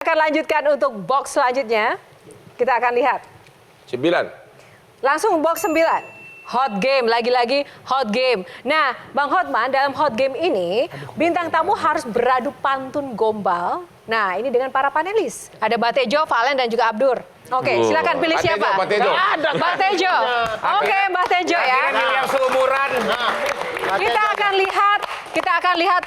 akan lanjutkan untuk box selanjutnya. Kita akan lihat. 9. Langsung box 9. Hot game, lagi-lagi hot game. Nah, Bang Hotman, dalam hot game ini, bintang tamu harus beradu pantun gombal. Nah, ini dengan para panelis. Ada Batejo, Valen, dan juga Abdur. Oke, silakan pilih siapa? Batejo. Batejo. Oke, Batejo ya. Yang seumuran. Kita akan lihat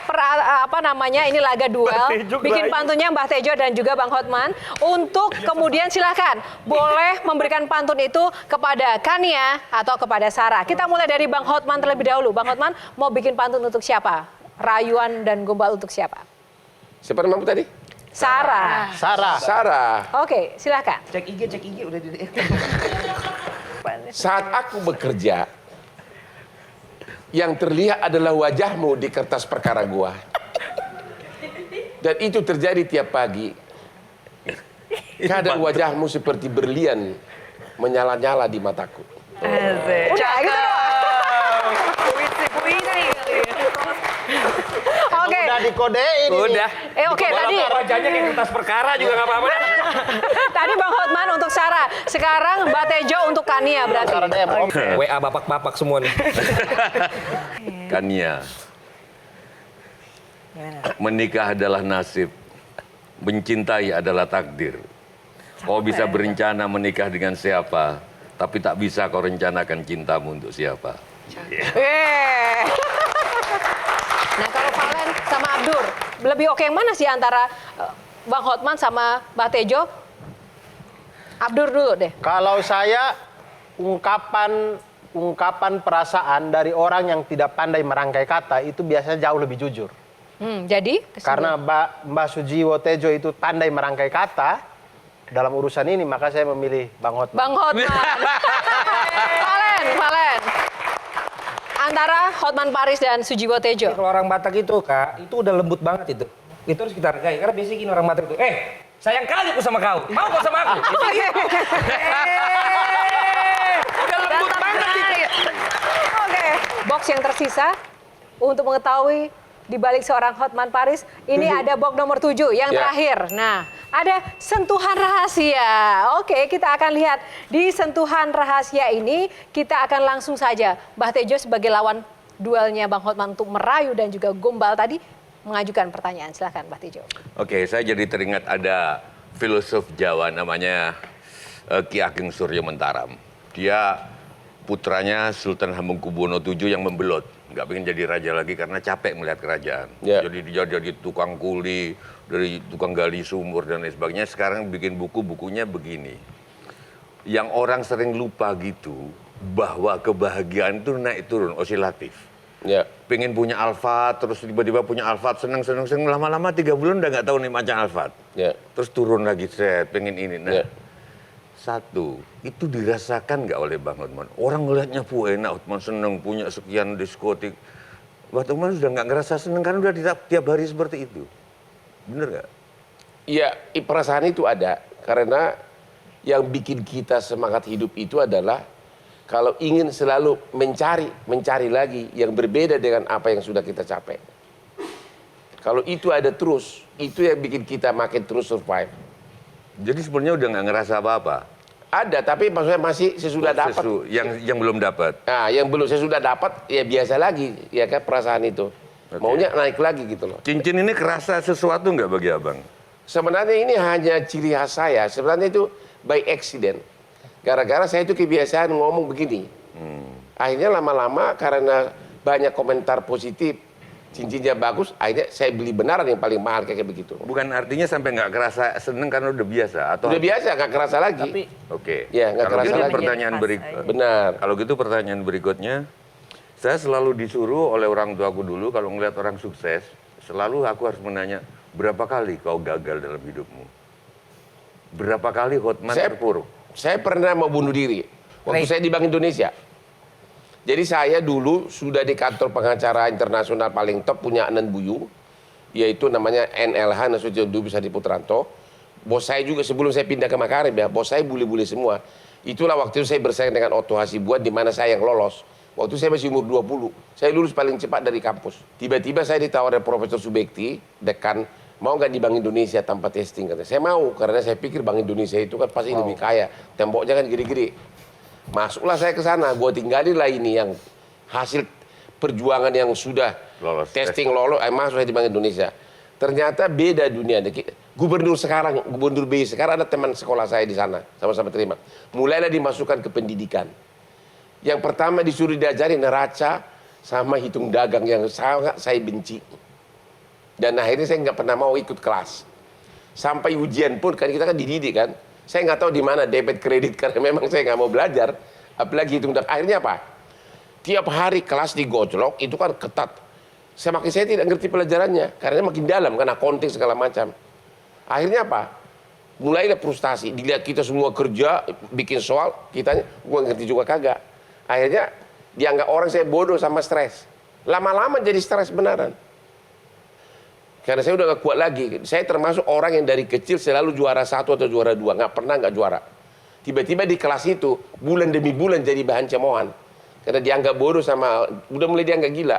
ini laga duel. Bikin pantunnya Mbah Tejo dan juga Bang Hotman. Untuk kemudian silakan boleh memberikan pantun itu kepada Kania atau kepada Sarah. Kita mulai dari Bang Hotman terlebih dahulu. Bang Hotman mau bikin pantun untuk siapa? Rayuan dan gombal untuk siapa? Siapa namamu tadi? Sarah. Sarah. Oke, silakan. Cek IG udah di. Saat aku bekerja, yang terlihat adalah wajahmu di kertas perkara gua. Dan itu terjadi tiap pagi. Kadang wajahmu seperti berlian menyala-nyala di mataku. Udah, gitu doang. Oke. Udah dikodein. Udah. Oke, tadi Wajahnya kayak kertas perkara juga nggak apa-apa. tadi Bang Hotman untuk Sarah. Sekarang Mbak Tejo untuk Kania berarti. WA bapak-bapak semua nih. Kania, menikah adalah nasib, mencintai adalah takdir. Kau bisa berencana menikah dengan siapa, tapi tak bisa kau rencanakan cintamu untuk siapa. Nah, kalau Valen sama Abdur, lebih oke yang mana sih antara Bang Hotman sama Mbak Tejo? Abdur dulu deh. Kalau saya ungkapan perasaan dari orang yang tidak pandai merangkai kata itu biasanya jauh lebih jujur. Jadi? Karena Mbak Sujiwo Tejo itu pandai merangkai kata dalam urusan ini, maka saya memilih Bang Hotman. Bang Hotman. Valen. Antara Hotman Paris dan Sujiwo Tejo. Kalau orang Batak itu, Kak, itu udah lembut banget itu. Itu harus kita hargai. Karena biasanya gini orang Batak itu, sayang kali aku sama kau. Mau kau sama aku? Udah lembut banget itu. Oke, box yang tersisa untuk mengetahui di balik seorang Hotman Paris, ini ada box nomor 7 yang terakhir. Nah, ada sentuhan rahasia. Oke, kita akan lihat di sentuhan rahasia ini, kita akan langsung saja Mbah Tejo sebagai lawan duelnya Bang Hotman untuk merayu dan juga gombal tadi mengajukan pertanyaan. Silakan Mbah Tejo. Oke, saya jadi teringat ada filosof Jawa namanya Ki Ageng Suryo Mentaram. Dia putranya Sultan Hamengkubuwono VII yang membelot. Nggak pengen jadi raja lagi karena capek melihat kerajaan. Jadi dia jadi tukang kuli, dari tukang gali sumur dan lain sebagainya. Sekarang bikin bukunya begini. Yang orang sering lupa gitu, bahwa kebahagiaan itu naik turun, osilatif. Pengen punya Alphard, terus tiba-tiba punya Alphard, seneng, lama-lama 3 bulan udah nggak tahu nih macam Alphard. Terus turun lagi, pengen ini. Satu, itu dirasakan nggak oleh Bang Hotman? Orang ngelihatnya enak, Hotman seneng punya sekian diskotik. Bang Hotman sudah nggak ngerasa seneng karena udah tiap hari seperti itu. Bener nggak? Iya, perasaan itu ada. Karena yang bikin kita semangat hidup itu adalah kalau ingin selalu mencari lagi yang berbeda dengan apa yang sudah kita capai. Kalau itu ada terus, itu yang bikin kita makin terus survive. Jadi sebenarnya udah nggak ngerasa apa-apa? Ada, tapi maksudnya masih sesudah dapat. Yang belum dapat? Nah, yang belum sesudah dapat, ya biasa lagi, ya kan perasaan itu. Maunya naik lagi gitu loh. Cincin ini kerasa sesuatu nggak bagi abang? Sebenarnya ini hanya ciri khas saya. Sebenarnya itu by accident. Gara-gara saya itu kebiasaan ngomong begini. Akhirnya lama-lama karena banyak komentar positif, cincinnya bagus, akhirnya saya beli benaran yang paling mahal kayak begitu. Bukan artinya sampai nggak kerasa seneng karena udah biasa? Atau udah biasa, nggak kerasa lagi. Oke. Ya, nggak Kalau kerasa gitu lagi. pertanyaan Benar. Kalau gitu pertanyaan berikutnya, saya selalu disuruh oleh orang tuaku dulu kalau ngeliat orang sukses, selalu aku harus menanya, berapa kali kau gagal dalam hidupmu? Berapa kali Hotman terpuruk? Saya pernah mau bunuh diri waktu saya di Bank Indonesia. Jadi saya dulu sudah di kantor pengacara internasional paling top punya Anan Buyu, yaitu namanya NLH Nasution Dubes Hadi Putranto. Bos saya juga sebelum saya pindah ke Makarim ya, bos saya bule-bule semua. Itulah waktu itu saya bersaing dengan Otto Hasibuan di mana saya yang lolos. Waktu saya masih umur 20, saya lulus paling cepat dari kampus. Tiba-tiba saya ditawarin Profesor Subekti, dekan mau nggak di Bank Indonesia tanpa testing? Kata saya mau, karena saya pikir Bank Indonesia itu kan pasti lebih kaya. Temboknya kan gede-gede. Masuklah saya ke sana, gue tinggalin lah ini yang hasil perjuangan yang sudah Lolos testing lolos, masuk saya di Bank Indonesia. Ternyata beda dunia. Gubernur BI sekarang ada teman sekolah saya di sana, sama-sama terima. Mulailah dimasukkan ke pendidikan. Yang pertama disuruh diajari neraca sama hitung dagang yang sangat saya benci. Dan akhirnya saya nggak pernah mau ikut kelas. Sampai ujian pun kan kita kan dididik kan. Saya nggak tahu di mana debit kredit karena memang saya nggak mau belajar. Apalagi hitung dagang. Akhirnya apa? Tiap hari kelas digojlok itu kan ketat. Saya tidak ngerti pelajarannya karena makin dalam kan accounting segala macam. Akhirnya apa? Mulailah frustasi. Dilihat kita semua kerja bikin soal, kitanya gua ngerti juga kagak. Akhirnya dianggap orang saya bodoh sama stres. Lama-lama jadi stres beneran. Karena saya udah gak kuat lagi. Saya termasuk orang yang dari kecil selalu juara 1 atau juara 2. Nggak pernah nggak juara. Tiba-tiba di kelas itu, bulan demi bulan jadi bahan cemoohan. Karena dianggap bodoh sama, udah mulai dianggap gila.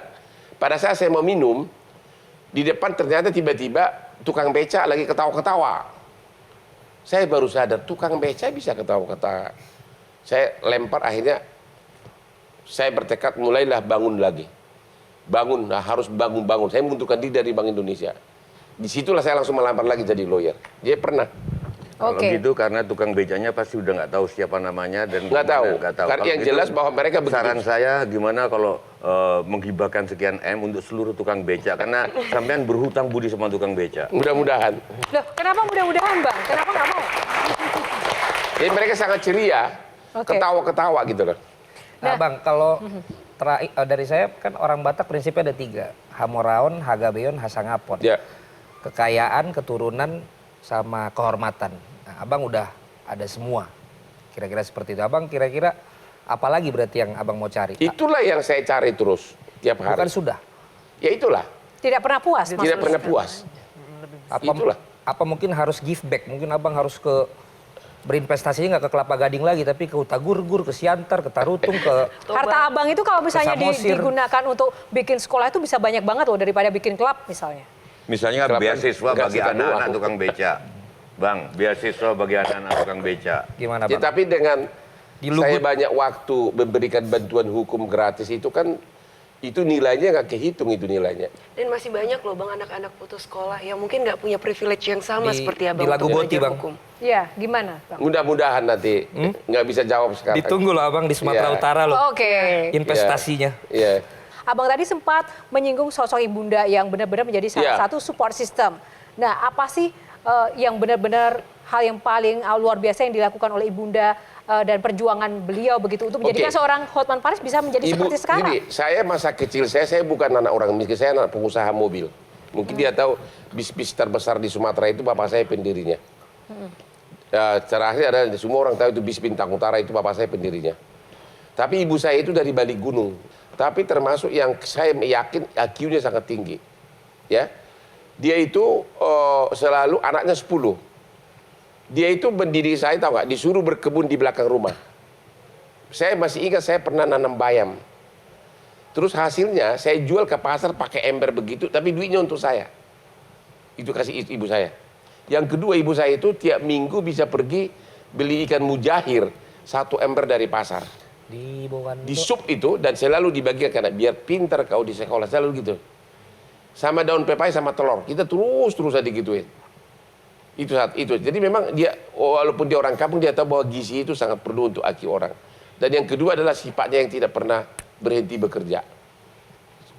Pada saat saya mau minum, di depan ternyata tiba-tiba tukang beca lagi ketawa-ketawa. Saya baru sadar, tukang beca bisa ketawa-ketawa. Saya lempar, akhirnya saya bertekad mulailah bangun lagi. Bangun, harus bangun-bangun. Saya mengundurkan diri dari Bank Indonesia. Disitulah saya langsung melamar lagi jadi lawyer. Dia pernah. Kalau gitu karena tukang becanya pasti udah nggak tahu siapa namanya dan Nggak tahu. Nggak tahu. Karena Kalau yang gitu, jelas bahwa mereka begitu. saran saya gimana kalau menghibahkan sekian M untuk seluruh tukang beca karena sampean berhutang budi sama tukang beca. Mudah-mudahan. Loh, kenapa mudah-mudahan Bang? Kenapa nggak mau? Jadi mereka sangat ceria, Oke. ketawa-ketawa gitu loh. Nah, Bang, kalau dari saya kan orang Batak prinsipnya ada 3. Hamoraon, Hagabeon, Hasangapon. Ya. Kekayaan, keturunan, sama kehormatan. Nah, Abang udah ada semua. Kira-kira seperti itu. Abang kira-kira apa lagi berarti yang Abang mau cari? Itulah yang saya cari terus tiap hari. Bukan sudah. Ya itulah. Tidak pernah puas. Tidak maksudnya. pernah puas. Itulah. Apa mungkin harus give back? Mungkin Abang harus ke berinvestasinya nggak ke Kelapa Gading lagi, tapi ke Utagurgur, ke Siantar, ke Tarutung, ke Harta Abang itu kalau misalnya Samosir. digunakan untuk bikin sekolah itu bisa banyak banget loh daripada bikin klub misalnya. Misalnya Kenapa beasiswa nggak bagi suka anak-anak doang? tukang beca. Bang, beasiswa bagi anak-anak tukang beca. gimana Ya, Bang? tapi dengan Di Luhut. saya banyak waktu memberikan bantuan hukum gratis itu kan, itu nilainya nggak kehitung itu nilainya. Dan masih banyak loh Bang anak-anak putus sekolah yang mungkin nggak punya privilege yang sama Di- seperti Abang di Lagu untuk Boti, belajar Bang. hukum. Iya, gimana Bang? Mudah-mudahan nanti nggak bisa jawab sekarang. Ditunggu loh Abang di Sumatera Iya. Utara loh. Oke. Investasinya. Iya. Abang tadi sempat menyinggung sosok ibunda yang benar-benar menjadi salah Iya. satu support system. Nah, apa sih yang benar-benar hal yang paling luar biasa yang dilakukan oleh ibunda dan perjuangan beliau begitu untuk menjadikan Oke. seorang Hotman Paris bisa menjadi seperti sekarang? Gini, saya masa kecil saya bukan anak orang miskin, saya anak pengusaha mobil. Mungkin dia tahu bis-bis terbesar di Sumatera itu bapak saya pendirinya. Terakhir ada semua orang tahu itu bis Bintang Utara itu bapak saya pendirinya. Tapi ibu saya itu dari balik gunung. Tapi termasuk yang saya yakin IQ-nya sangat tinggi. Ya, dia itu selalu anaknya 10. Dia itu mendidik saya, tahu nggak, disuruh berkebun di belakang rumah. Saya masih ingat saya pernah nanam bayam. Terus hasilnya saya jual ke pasar pakai ember begitu, tapi duitnya untuk saya. Itu kasih ibu saya. Yang kedua, ibu saya itu tiap minggu bisa pergi beli ikan mujahir 1 ember dari pasar. Di Bawang Di sup itu dan selalu dibagikan karena biar pintar kau di sekolah, selalu gitu. Sama daun pepaya sama telur, kita terus aja digituin. Itu saat itu. Jadi memang dia walaupun dia orang kampung dia tahu bahwa gizi itu sangat perlu untuk IQ orang. Dan yang kedua adalah sifatnya yang tidak pernah berhenti bekerja.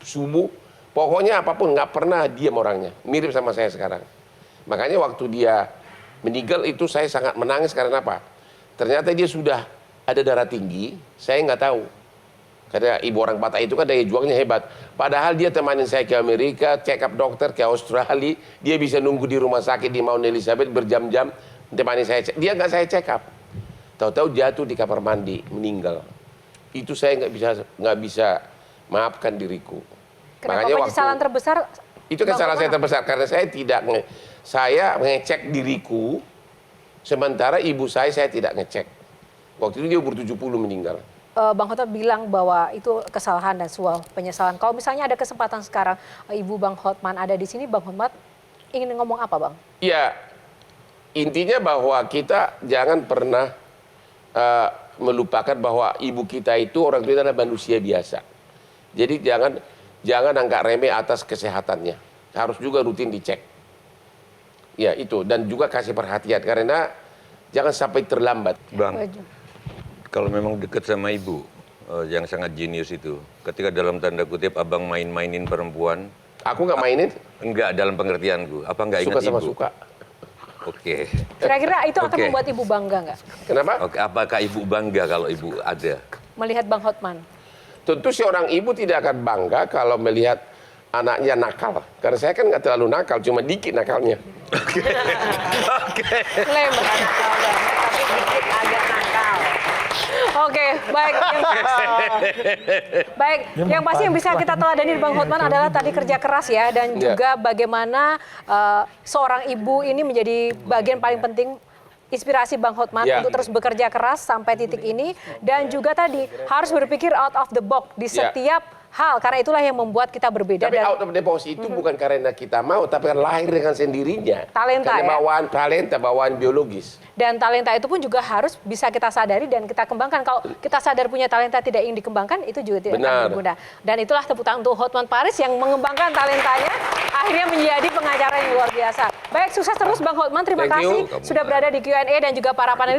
Subuh, pokoknya apapun nggak pernah diam orangnya. Mirip sama saya sekarang. Makanya waktu dia meninggal itu saya sangat menangis karena apa? Ternyata dia sudah ada darah tinggi, saya nggak tahu. Karena ibu orang Batak itu kan daya juangnya hebat. Padahal dia temanin saya ke Amerika, check up dokter, ke Australia. Dia bisa nunggu di rumah sakit di Mount Elizabeth berjam-jam. Temani saya, dia nggak saya check up. Tahu-tahu jatuh di kamar mandi, meninggal. Itu saya nggak bisa maafkan diriku. Kenapa penyesalan terbesar? Itu kesalahan saya Bang terbesar karena saya ngecek diriku, sementara ibu saya tidak ngecek. Waktu itu dia umur 70 meninggal. Bang Hotman bilang bahwa itu kesalahan dan sebuah penyesalan. Kalau misalnya ada kesempatan sekarang Ibu Bang Hotman ada di sini, Bang Hotman ingin ngomong apa, Bang? Ya, intinya bahwa kita jangan pernah melupakan bahwa ibu kita itu orang tua adalah manusia biasa. Jadi jangan anggap remeh atas kesehatannya. Harus juga rutin dicek. Ya itu, dan juga kasih perhatian karena jangan sampai terlambat. Bang, kalau memang dekat sama ibu yang sangat jenius itu, ketika dalam tanda kutip abang main-mainin perempuan, Aku nggak mainin, enggak dalam pengertianku, apa enggak suka ingat sama ibu? suka. Oke. Kira-kira itu akan Oke. membuat ibu bangga nggak? Kenapa? Oke, apakah ibu bangga kalau ibu ada? Melihat Bang Hotman? Tentu seorang ibu tidak akan bangga kalau melihat anaknya nakal. Karena saya kan nggak terlalu nakal, cuma dikit nakalnya. Lebar nakal banget, tapi dikit agak nakal. Oke, baik. Baik, yang pasti yang bisa kita teladani di Bang Hotman adalah tadi kerja keras ya, dan juga bagaimana seorang ibu ini menjadi bagian paling penting inspirasi Bang Hotman Ya. untuk terus bekerja keras sampai titik ini, dan juga tadi harus berpikir out of the box di Ya. setiap hal, karena itulah yang membuat kita berbeda. Tapi Dan out of the box itu bukan karena kita mau, tapi kan lahir dengan sendirinya. Talenta, karena ya? bawaan talenta, bawaan biologis. Dan talenta itu pun juga harus bisa kita sadari dan kita kembangkan. Kalau kita sadar punya talenta tidak ingin dikembangkan, itu juga tidak Benar. akan berguna. Dan itulah tepuk tangan untuk Hotman Paris yang mengembangkan talentanya, akhirnya menjadi pengacara yang luar biasa. Baik, sukses terus Bang Hotman. Terima Thank you. kasih sudah berada di Q&A dan juga para panelis.